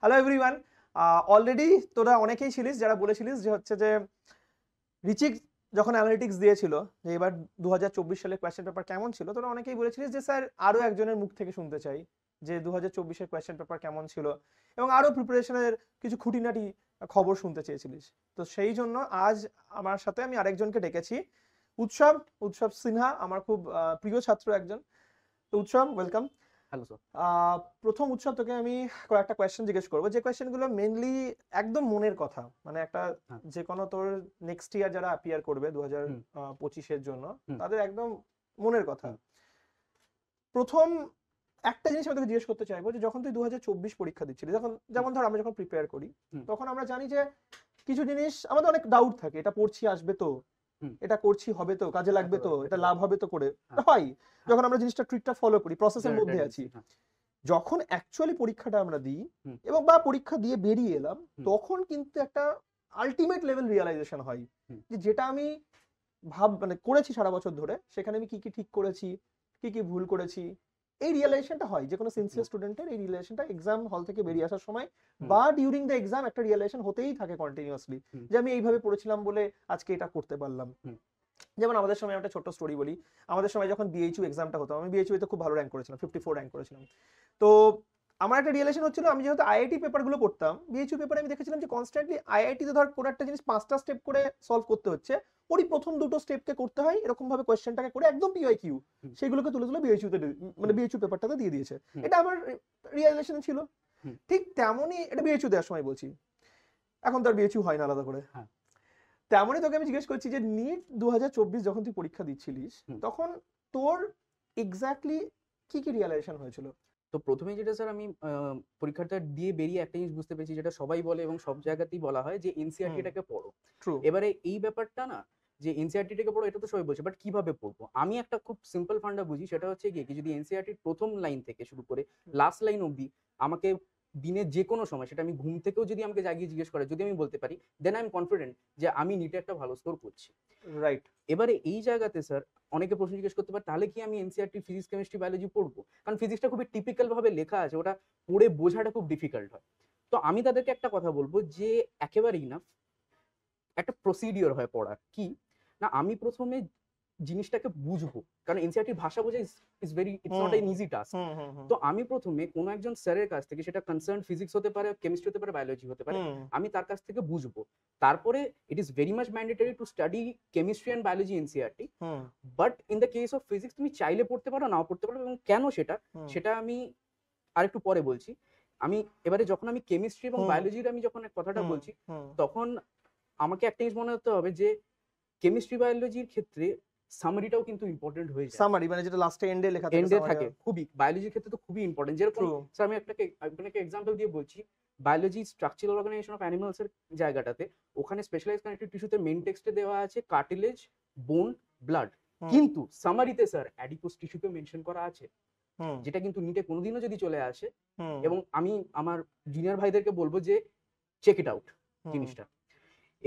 Hello everyone. Already তোরা অনেকেই ছিলিস যারা বলেছিলিস যে হচ্ছে যে রিচিক যখন অ্যানালিটিক্স দিয়েছিল যে এবার 2024 সালের কোয়েশ্চেন পেপার কেমন ছিল, তোরা অনেকেই বলেছিলিস যে স্যার আরো একজনের মুখ থেকে শুনতে চাই যে 2024-এর কোয়েশ্চেন পেপার কেমন ছিল এবং আরো প্রিপারেশনের কিছু খুঁটিনাটি খবর শুনতে চেয়েছিলিস। তো সেই জন্য আজ আমার সাথে আমি আরেকজনকে ডেকেছি, উৎসব উৎসব সিনহা, আমার খুব প্রিয় ছাত্র একজন। তো উৎসব, ওয়েলকাম। Hello sir. প্রথম উৎসব তোকে আমি কয়েকটা কোয়েশ্চেন জিজ্ঞেস করবো, যে কোয়েশ্চেনগুলো মেনলি একদম মনের কথা, মানে একটা হ্যাঁ। যে কোনো তোর নেক্সট ইয়ার যারা অ্যাপিয়ার করবে 2025-এর জন্য, তাদের একদম মনের কথা। প্রথম একটা জিনিস আমি তোকে জিজ্ঞেস করতে চাইবো যে যখন তুই 2024 পরীক্ষা দিচ্ছিলি, যেমন ধর আমরা যখন প্রিপেয়ার করি তখন আমরা জানি যে কিছু জিনিস আমাদের অনেক ডাউট থাকে, এটা পড়ছি আসবে তো, এটা করছি হবে তো, কাজে লাগবে তো, এটা লাভ হবে তো করে হয় যখন আমরা জিনিসটা ট্রিকটা ফলো করি, প্রসেসের মধ্যে আছি। যখন অ্যাকচুয়ালি পরীক্ষাটা আমরা দিই এবং বা পরীক্ষা দিয়ে বেরিয়ে এলাম, তখন কিন্তু একটা আলটিমেট লেভেল রিয়েলাইজেশন হয় যে যেটা আমি মানে করেছি সারা বছর ধরে, সেখানে আমি কি কি ঠিক করেছি, কি কি ভুল করেছি, এই রিয়েলাইজেশনটা হয় যে কোনো সিনসিয়ার স্টুডেন্টের। এই রিয়েলাইজেশনটা এক্সাম হল থেকে বেরিয়ে আসার সময় বা ডিউরিং দ্য এক্সাম একটা রিয়েলাইজেশন হতেই থাকে কন্টিনিউয়াসলি, যে আমি এইভাবে পড়েছিলাম বলে আজকে এটা করতে পারলাম। যেমন আমাদের সময় একটা ছোট্ট স্টোরি বলি, আমাদের সময় যখন বিএইচইউ এক্সামটা হতো, আমি বিএইচইউ তে খুব ভালো র্যাঙ্ক করেছিলাম, 54 র্যাঙ্ক করেছিলাম। তো আমার একটা রিয়েলাইজেশন হচ্ছিল, আমি যেহেতু আইআইটি পেপারগুলো পড়তাম, বিএইচইউ পেপারে আমি দেখেছিলাম যে কনস্ট্যান্টলি আইআইটি তে ধর কোনো একটা জিনিস 5টা স্টেপ করে সলভ করতে হচ্ছে, ওরই প্রথম দুটো স্টেপকে করতে হয় এরকম ভাবে কোয়েশ্চেনটাকে করে একদম পিওয়াইকিউ সেগুলোকে তুলে তুলে বিএইচইউ তে মানে বিএইচইউ পেপারটাতে দিয়ে দিয়েছে। এটা আমার রিয়েলাইজেশন ছিল। ঠিক তেমনই এটা বিএইচইউ দেওয়ার সময় বলছি, এখন তো আর বিএইচইউ হয় না আলাদা করে। তেমনই তোকে আমি জিজ্ঞেস করছি যে নিট 2024 যখন তুই পরীক্ষা দিচ্ছিলিস, তখন তোর এক্স্যাক্টলি কি কি রিয়েলাইজেশন হয়েছিল? তো প্রথমেই যেটা স্যার আমি পরীক্ষাটা দিয়ে বেরিয়ে একটা জিনিস বুঝতে পেরেছি, যেটা সবাই বলে এবং সব জায়গাতেই বলা হয়, যে এনসিইআরটিটাকে পড়ো। এবারে এই ব্যাপারটা না, যে এনসিইআরটিটাকে পড়ো এটা তো সবাই বলছে, বাট কিভাবে পড়বো? আমি একটা খুব সিম্পল ফান্ডা বুঝি, সেটা হচ্ছে গিয়ে কি, যদি এনসিইআরটির প্রথম লাইন থেকে শুরু করে লাস্ট লাইন অবধি আমাকে দিনের যে কোনো সময়, সেটা আমি ঘুম থেকেও যদি আমাকে জাগিয়ে জিজ্ঞেস করে, যদি আমি বলতে পারি, দেন আই এম কনফিডেন্ট যে আমি নিটে একটা ভালো স্কোর করছি। রাইট। এবারে এই জায়গাতে স্যার অনেকে প্রশ্ন জিজ্ঞেস করতে পারে, তাহলে কি আমি এনসিইআরটি ফিজিক্স কেমিস্ট্রি বায়োলজি পড়বো? কারণ ফিজিক্সটা খুবই টিপিক্যাল ভাবে লেখা আছে, ওটা পড়ে বোঝাটা খুব ডিফিকাল্ট হয়। তো আমি তাদেরকে একটা কথা বলবো যে একেবারেই না, একটা প্রসিডিওর হয় পড়ার। কি না, আমি প্রথমে জিনিসটাকে বুঝবো, কারণ এনসিইআরটির ভাষা বোঝা is very, it's not an easy task. তো আমি প্রথমে কোনো একজন স্যারের কাছ থেকে, সেটা কনসার্ন ফিজিক্স হতে পারে, কেমিস্ট্রি হতে পারে, বায়োলজি হতে পারে, আমি তার কাছ থেকে বুঝবো। তারপরে it is very much mandatory to study chemistry and biology NCERT. But in the case of physics তুমি চাইলে পড়তে পারো, নাও পড়তে পারো, এবং কেন সেটা আমি আরেকটু পরে বলছি। আমি এবারে যখন আমি কেমিস্ট্রি এবং বায়োলজির আমি যখন কথাটা বলছি, তখন আমাকে একটা জিনিস মনে হতে হবে যে কেমিস্ট্রি বায়োলজির ক্ষেত্রে সামারিটাও কিন্তু ইম্পর্টেন্ট হয়ে যায়। সামারি মানে যেটা লাস্টে এন্ডে লেখা থাকে, এন্ডে থাকে, খুবই বায়োলজির ক্ষেত্রে তো খুবই ইম্পর্টেন্ট। যেরকম স্যার আমি আপনাকে এক্সাম্পল দিয়ে বলছি, biology structural organisation of animals এর জায়গাটাতে, ওখানে স্পেশালাইজ কানেক্টিভ টিস্যুতে মেইন টেক্সটে দেওয়া আছে কার্টিলেজ, বোন, ব্লাড, কিন্তু সামারিতে স্যার অ্যাডিপোস টিস্যুকে মেনশন করা আছে, যেটা কিন্তু নিটে কোনোদিনও যদি চলে আসে, এবং আমি আমার জুনিয়র ভাইদেরকে বলবো যে চেক ইট আউট জিনিসটা।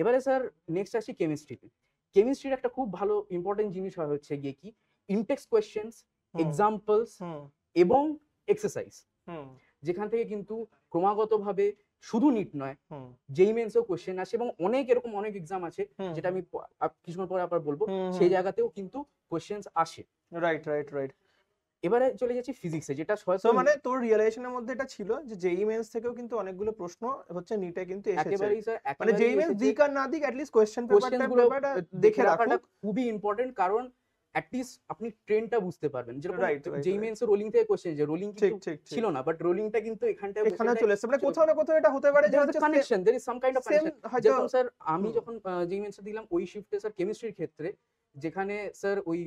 এবারে স্যার নেক্সট আসি কেমিস্ট্রিতে। কেমিস্ট্রির একটা খুব ভালো ইম্পর্টেন্ট জিনিস হয় হচ্ছে গিয়ে কি, ইনটেক্সট কোয়েশ্চেন্স, এক্সাম্পলস এবং এক্সারসাইজ, যেখান থেকে কিন্তু ক্রমাগতভাবে শুধু নিট নয়, জেই মেন্সেও কোয়েশ্চেন আসে, এবং অনেক এক্সাম আছে, যেটা আমি কিছুক্ষণ পরে আবার বলবো, সেই জায়গাতেও কিন্তু কোয়েশ্চেন্স আসে। Right right right. এবারে চলে যাচ্ছি ফিজিক্সে, যেটা মানে তোর রিয়েলাইজেশনের মধ্যে এটা ছিল যে জেই মেন্স থেকেও কিন্তু অনেকগুলো প্রশ্ন হচ্ছে নিটে কিন্তু এসেছে। একেবারেই স্যার, মানে জেই মেন্স দিক আর না দিক, এট লিস্ট কোশ্চেন পেপারটা দেখে রাখাটা খুবই ইম্পর্টেন্ট, কারণ অ্যাটলিস্ট আপনি ট্রেন্ডটা বুঝতে পারবেন। যেরকম জেই মেন্স এর রোলিং থেকে কোশ্চেন, যে রোলিং ছিল না, বাট রোলিংটা কিন্তু এখানে চলে এসেছে, মানে কোথাও না কোথাও এটা হতে পারে যে হচ্ছে connection, there is some kind of connection. যেরকম স্যার আমি যখন জেই মেন্স দিলাম, ওই শিফটে স্যার কেমিস্ট্রির ক্ষেত্রে, যেখানে স্যার ওই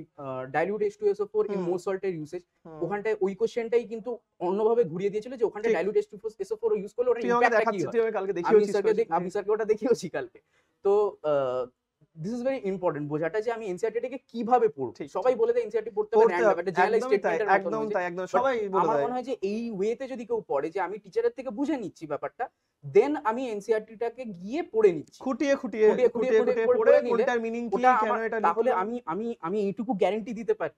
ডাইলিউট H2SO4 ইন মোর সল্টের ইউসেজ, ওখানটায় ওই কোশ্চেনটাই কিন্তু অন্যভাবে ঘুরিয়ে দিয়েছিল, যে ওখানটায় ডাইলিউট H2SO4 ইউজ করলে ওটা ইমপ্যাক্টটা কি হয়। আমি স্যারকে ওটা দেখিয়েছি কালকে। তো দিস ইজ ভেরি ইম্পর্টেন্ট বোঝাটা, যে আমি এনসিইআরটিটাকে কিভাবে পড়ব। সবাই বলে দেয় এনসিইআরটি পড়তে হবে, একটা জেনারেল স্টেটমেন্টের মতো। একদম সবাই বলে দেয়। আমার মনে হয় যে এই ওয়েতে যদি কেউ পড়ে, যে আমি টিচারের থেকে বুঝে নিচ্ছি ব্যাপারটা, দেন আমি এনসিইআরটিটাকে গিয়ে পড়ে নিচ্ছি, খুঁটিয়ে পড়ে কোনটার মিনিং কি, কেন এটা, তাহলে আমি এইটুকু গ্যারান্টি দিতে পারি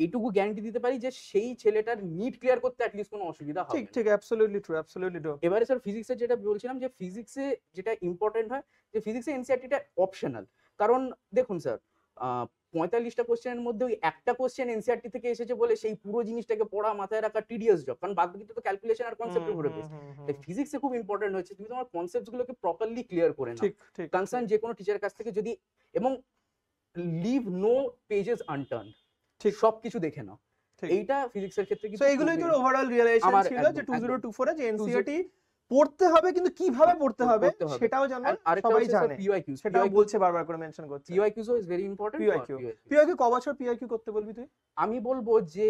এইটুকু গ্যারান্টি দিতে পারি যে সেই ছেলেটার নিট ক্লিয়ার করতে অ্যাটলিস্ট কোনো অসুবিধা হবে ঠিক না। ঠিক, অ্যাবসলিউটলি ট্রু, অ্যাবসলিউটলি ট্রু। এবারে স্যার ফিজিক্সের যেটা বলছিলাম, যে ফিজিক্সে যেটা ইম্পর্টেন্ট হয়, যে ফিজিক্সে এনসিইআরটিটা অপশনাল। কারণ দেখুন স্যার, 45টা কোশ্চেনের মধ্যে ওই একটা কোশ্চেন এনসিইআরটি থেকে এসেছে বলে সেই পুরো জিনিসটাকে পড়া মাথায় রাখা টিডিয়াস জব, কারণ বাদ বাকিটা তো ক্যালকুলেশন আর কনসেপ্টের উপরে বেস। তাই ফিজিক্সে খুব ইম্পর্টেন্ট হচ্ছে তুমি তোমার কনসেপ্টস গুলোকে প্রপারলি ক্লিয়ার করে নাও। ঠিক ঠিক কনসার্ন যে কোনো টিচারের কাছ থেকে যদি, এবং লিভ নো পেজেস আনটার্ন, ঠিক। সবকিছু দেখে নাও। ঠিক। এইটা ফিজিক্সের ক্ষেত্রে সো কিন্তু এইগুলোই তোর ওভারঅল রিয়েলাইজেশন আমার ছিল যে একদম, 2024 এ যে এনসিইআরটি পড়তে হবে, কিন্তু কিভাবে পড়তে হবে পড়তে হবে। সেটাও যেন আরেকটা সবাই হচ্ছে স্যার জানে, পিওয়াইকিউস। সেটাও বলছে, বারবার করে মেনশন করছে। PYQs is very important for PYQ PYQ. PYQ ক বছর পিওয়াইকিউ করতে বলবি তুই? আমি বলবো যে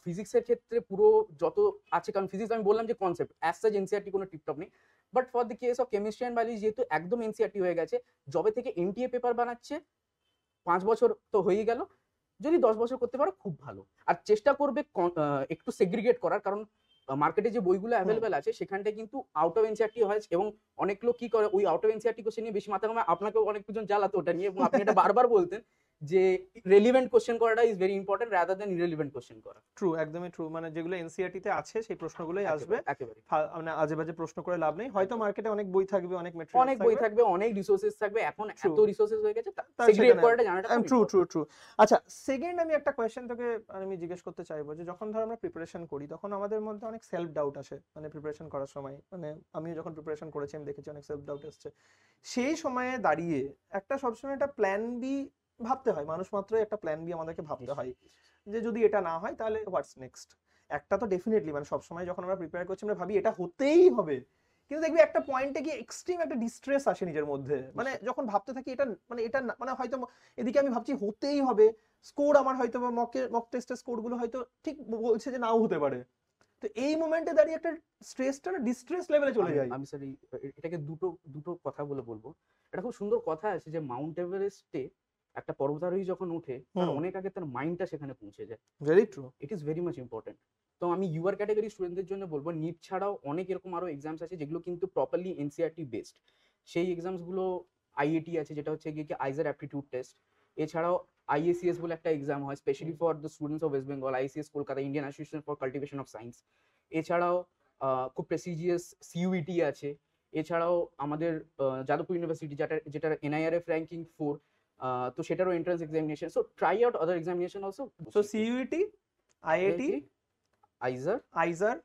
ফিজিক্সের ক্ষেত্রে পুরো যত আছে, কারণ ফিজিক্স আমি বললাম যে কনসেপ্ট অ্যাজ সাচ এনসিইআরটি কোনো টিপটপ নেই, but for the case of chemistry and biology যেহেতু একদম এনসিইআরটি হয়ে গেছে, যবে থেকে এনটিএ পেপার বানাচ্ছে 5 বছর তো হয়েই গেল, যদি 10 বছর করতে পারো খুব ভালো। আর চেষ্টা করবে একটু সেগ্রিগেট করার, কারণ মার্কেটে যে বইগুলো অ্যাভেলেবেল আছে সেখানটায় কিন্তু আউট অফ এনসিইআরটি হয়, এবং অনেক লোক কি করে ওই আউট অফ এনসিইআরটি কোশ্চেন নিয়ে বেশি মাথা ঘামায়। আপনাকেও অনেকজন জ্বালাতো ওটা নিয়ে, এবং আপনি এটা বারবার বলতেন যে রেলিভেন্ট কোশ্চেন করাটা is very important rather than irrelevant question করা। ট্রু, একদমই ট্রু। মানে যেগুলো এনসিইআরটি তে আছে সেই প্রশ্নগুলোই আসবে, একেবারে মানে আজে বাজে প্রশ্ন করে লাভ নেই। হয়তো মার্কেটে অনেক বই থাকবে, অনেক অনেক মেটেরিয়ালস বই থাকবে, থাকবে, অনেক রিসোর্সেস থাকবে, এখন True. এত রিসোর্সেস হয়ে গেছে, তার সেগ্রিগেট সেখানে করাটা জানাটা খুব ট্রু ট্রু important। ট্রু। আচ্ছা, সেকেন্ড আমি একটা কোয়েশ্চেন তোকে আমি জিজ্ঞেস করতে চাইবো যে যখন ধর আমরা প্রিপারেশন করি তখন আমাদের মধ্যে অনেক সেলফ ডাউট আসে, মানে প্রিপারেশন করার সময়, মানে আমিও যখন প্রিপারেশন করেছি আমি দেখেছি অনেক সেলফ ডাউট আসছে। সেই সময়ে দাঁড়িয়ে একটা সবসময় একটা প্ল্যান বি ভাবতে হয়, মানুষ মাত্রই একটা প্ল্যান বি আমাদেরকে ভাবতে হয়, যে যদি এটা না হয় তাহলে হোয়াটস নেক্সট। একটা তো ডেফিনেটলি, মানে সবসময় যখন আমরা প্রিপেয়ার করছি আমরা ভাবি এটা হতেই হবে, কিন্তু দেখবি একটা পয়েন্টে গিয়ে এক্সট্রিম একটা ডিস্ট্রেস আসে নিজের মধ্যে, মানে যখন ভাবতে থাকি এটা মানে এটা মানে হয়তো এদিকে আমি ভাবছি হতেই হবে, স্কোর আমার হয়তো বা মক টেস্টের স্কোর গুলো হয়তো ঠিক বলছে যে নাও হতে পারে, তো এই মোমেন্টে দাঁড়িয়ে একটা স্ট্রেসটা না ডিস্ট্রেস লেভেলে চলে যায়। আমি স্যার এটাকে দুটো দুটো কথা বলে বলবো। এটা খুব সুন্দর কথা আছে যে মাউন্ট এভারেস্টে একটা পর্বতারোহী যখন ওঠে তার অনেক আগে তার মাইন্ডটা সেখানে পৌঁছে যায়। Very true. It is very much important. তো আমি ইউআর ক্যাটাগরি স্টুডেন্টদের জন্য বলবো, নিট ছাড়াও অনেক এরকম আরো এক্সামস আছে যেগুলো কিন্তু প্রপারলি এনসিইআরটি বেসড। সেই এক্সামস গুলো আইএটি আছে, যেটা হচ্ছে গিয়ে কি আইজার অ্যাপটিটিউড টেস্ট। এছাড়াও আইএসিএস বলে একটা এক্সাম হয় specially for the students of West Bengal, ICS Kolkata, Indian Association for Cultivation of Science. এছাড়াও খুব প্রেসিজিয়াস সিইউইটি আছে। এছাড়াও আমাদের যাদবপুর ইউনিভার্সিটি যেটার এনআইআরএফ র্যাঙ্কিং 4, তো সেটারও entrance examination. So try out other examination also. So CUET, IIT, IISER, IISER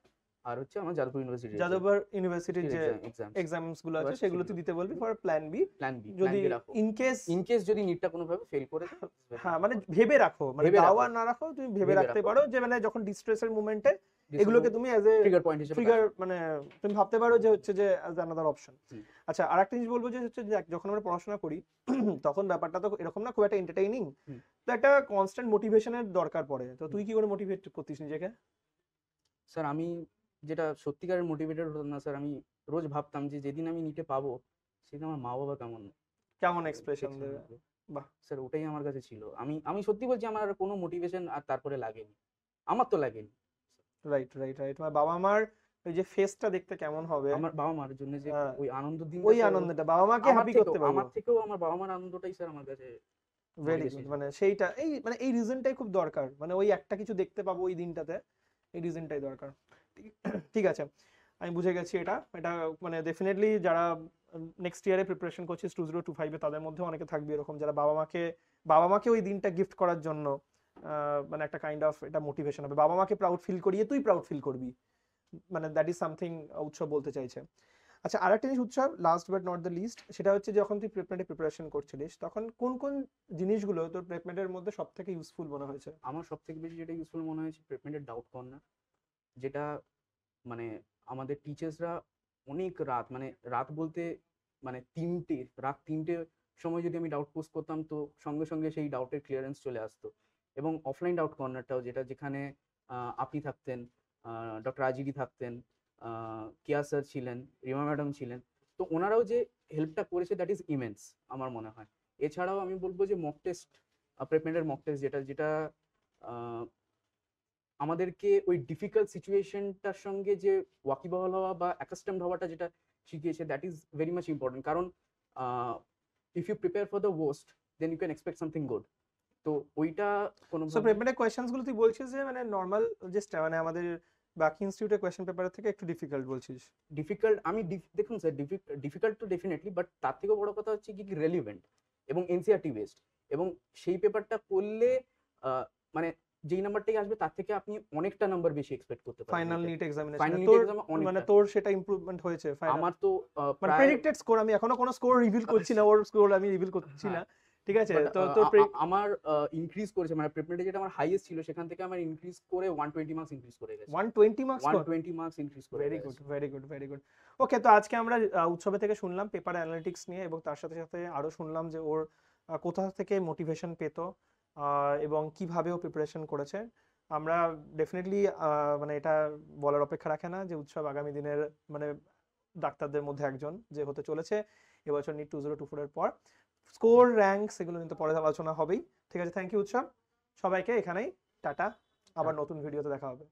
আর হচ্ছে আমার যাদবপুর ইউনিভার্সিটি যাদবপুর ইউনিভার্সিটির যে এক্সাম এক্সামস গুলো আছে এবার সেগুলো তুই দিতে বলবি for plan B, plan B যদি রাখো। ইন কেস যদি নিটটা কোনোভাবে ফেল করে দেয়, হ্যাঁ মানে ভেবে রাখো, মানে ভেবে দাও রাখো। আর না রাখো তুমি ভেবে ভেবে রাখতে রাখো। পারো, যে মানে যখন ডিস্ট্রেসের মোমেন্টে this এগুলোকে হলো তুমি অ্যাজ এ ট্রিগার পয়েন্ট হিসেবে ট্রিগার, মানে তুমি ভাবতে পারো যে হচ্ছে যে অ্যাজ অ্যানাদার অপশন। হুম। আচ্ছা, আরেকটা জিনিস বলবো যে হচ্ছে যে যখন আমরা পড়াশোনা করি তখন ব্যাপারটা তো এরকম না খুব একটা এন্টারটেইনিং, হুম। তো একটা কনস্ট্যান্ট মোটিভেশনের দরকার পড়ে। তো তুই কি করে মোটিভেট করতিস নিজেকে? স্যার আমি যেটা সত্যিকারের মোটিভেটেড হতাম না স্যার, আমি রোজ ভাবতাম যে যেদিন আমি নিটে পাবো সেদিন আমার মা বাবা কেমন এক্সপ্রেশন দেবে? বাহ, স্যার ওটাই আমার কাছে ছিল। আমি সত্যি বলছি, আমার আর কোনো মোটিভেশন আর তারপরে লাগেনি, আমার তো লাগেনি। Right right right. মানে বাবা মার ওই যে ফেসটা দেখতে কেমন হবে, আমার বাবা মার জন্য যে ওই আনন্দ দিন, ওই আনন্দটা বাবা মাকে হ্যাপি করতে পারবো, আমার থেকেও আমার বাবা মার আনন্দটাই স্যার আমার কাছে ভেরি গুড। মানে সেইটা এই মানে এই রিজনটাই খুব দরকার, মানে ওই একটা কিছু দেখতে পাবো ওই দিনটাতে, এই রিজনটাই দরকার। ঠিক আছে, আমি বুঝে গেছি এটা এটা মানে ডেফিনেটলি যারা নেক্সট ইয়ারে প্রিপারেশন করছিস 2025 এ তাদের মধ্যে অনেকে থাকবে এরকম যারা বাবা মাকে ওই দিনটা গিফট করার জন্য মানে একটা কাইন্ড অফ এটা মোটিভেশন হবে, বাবা মাকে প্রাউড ফিল করিয়ে তুই প্রাউড ফিল করবি, মানে দ্যাট ইজ সামথিং উৎসব বলতে চাইছে। আচ্ছা, আরেকটা জিনিস উৎসব, last but not the least, সেটা হচ্ছে যখন তুই প্রেপমেন্টের প্রিপারেশন করছিলিস তখন কোন কোন জিনিসগুলো তোর প্রেপমেন্টের মধ্যে সব থেকে ইউজফুল মনে হয়েছে? আমার সব থেকে বেশি যেটা ইউজফুল মনে হয়েছে প্রেপমেন্টের ডাউট কর্নার, যেটা মানে আমাদের টিচার্সরা অনেক রাত, মানে রাত বলতে মানে রাত 3টে সময় যদি আমি ডাউট পোস্ট করতাম তো সঙ্গে সঙ্গে সেই ডাউটের ক্লিয়ারেন্স চলে আসতো। এবং অফলাইন ডাউট কর্নারটাও, যেখানে আপনি থাকতেন, ডক্টর আজিরি থাকতেন, কিয়া স্যার ছিলেন, রিমা ম্যাডাম ছিলেন, তো ওনারাও যে হেল্পটা করেছে দ্যাট ইজ ইমেন্স আমার মনে হয়। এছাড়াও আমি বলবো যে মক টেস্ট, প্রেপমেন্টের মক টেস্ট যেটা আমাদেরকে ওই ডিফিকাল্ট সিচুয়েশনটার সঙ্গে যে ওয়াকিবহাল হওয়া বা অ্যাকাস্টমড হওয়াটা যেটা শিখিয়েছে, that is very much important. কারণ if you prepare for the worst then you can expect something good. তো ওইটা কোনো সো প্রিপেয়ার কোয়েশ্চেনস গুলো তুই বলছিস যে মানে নর্মাল যে মানে আমাদের বাকি ইনস্টিটিউটের কোয়েশ্চেন পেপারের থেকে একটু ডিফিকাল্ট বলছিস? ডিফিকাল্ট আমি দেখুন স্যার, ডিফিকাল্ট তো ডেফিনেটলি, বাট তার থেকেও বড় কথা হচ্ছে কি রেলিভেন্ট এবং এনসিআরটি বেসড, এবং সেই পেপারটা করলে মানে যেই নাম্বারটাই আসবে তার থেকে আপনি অনেকটা নাম্বার বেশি এক্সপেক্ট করতে পারেন ফাইনাল নিট ফাইনাল এক্সামিনেশনে নিট তোর এক্সামে মানে অনেকটা। তোর সেটা ইমপ্রুভমেন্ট হয়েছে ফাইনাল আমার তো মানে প্রায় প্রেডিক্টেড স্কোর? আমি এখনো কোনো স্কোর রিভিল করছি না, ওর স্কোর আমি রিভিল করছি না, ঠিক আছে? বাট তো তোর আমার ইনক্রিজ করেছে, মানে প্রিপারেটরি যেটা আমার হাইয়েস্ট ছিল সেখান থেকে আমার ইনক্রিজ করে 120 মার্কস ইনক্রিজ করে গেছে। 120 মার্কস স্কোর? 120 মার্কস ইনক্রিজ করে ভেরি গুড, গেছে। Very good, very good. Okay, তো আজকে আমরা উৎসবে থেকে শুনলাম পেপার অ্যানালিটিক্স নিয়ে, এবং তার সাথে সাথে আরো শুনলাম যে ওর কোথা থেকে মোটিভেশন পেতো এবং কিভাবে ও প্রিপারেশন করেছে। আমরা ডেফিনেটলি মানে এটা বলার অপেক্ষা রাখে না যে উৎসব আগামী দিনের মানে ডাক্তারদের মধ্যে একজন যে হতে চলেছে এবছর নিট 2024 এর পর। স্কোর, র্যাঙ্ক সেগুলো কিন্তু পরে আলোচনা হবেই। ঠিক আছে, থ্যাংক ইউ উৎসব। সবাইকে এখানেই টাটা, আবার নতুন ভিডিওতে দেখা হবে।